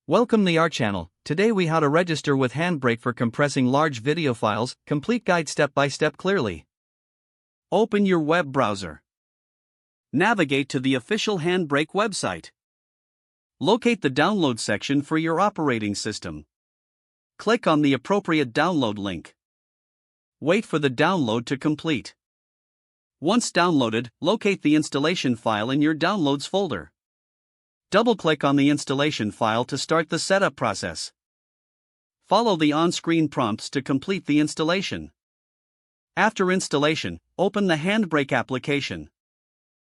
Welcome to our channel. Today we how to register with HandBrake for compressing large video files. Complete guide step by step clearly. Open your web browser. Navigate to the official HandBrake website. Locate the download section for your operating system. Click on the appropriate download link. Wait for the download to complete. Once downloaded, locate the installation file in your Downloads folder. Double-click on the installation file to start the setup process. Follow the on-screen prompts to complete the installation. After installation, open the HandBrake application.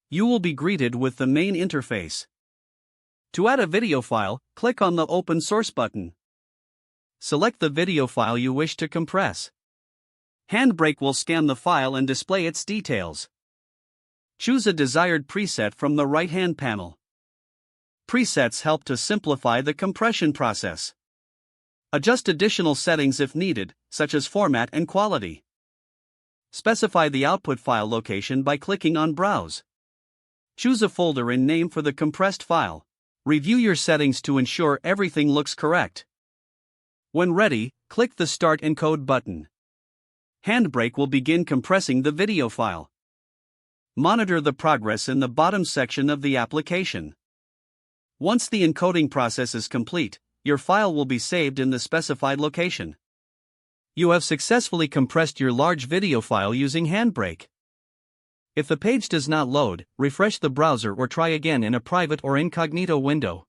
You will be greeted with the main interface. To add a video file, click on the Open Source button. Select the video file you wish to compress. HandBrake will scan the file and display its details. Choose a desired preset from the right-hand panel. Presets help to simplify the compression process. Adjust additional settings if needed, such as format and quality. Specify the output file location by clicking on Browse. Choose a folder and name for the compressed file. Review your settings to ensure everything looks correct. When ready, click the Start Encode button. HandBrake will begin compressing the video file. Monitor the progress in the bottom section of the application. Once the encoding process is complete, your file will be saved in the specified location. You have successfully compressed your large video file using HandBrake. If the page does not load, refresh the browser or try again in a private or incognito window.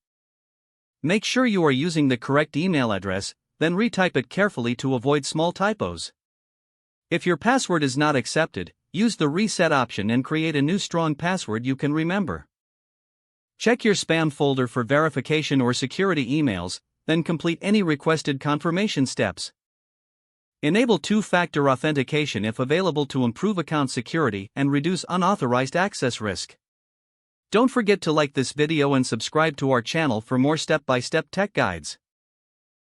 Make sure you are using the correct email address, then retype it carefully to avoid small typos. If your password is not accepted, use the reset option and create a new strong password you can remember. Check your spam folder for verification or security emails, then complete any requested confirmation steps. Enable two-factor authentication if available to improve account security and reduce unauthorized access risk. Don't forget to like this video and subscribe to our channel for more step-by-step tech guides.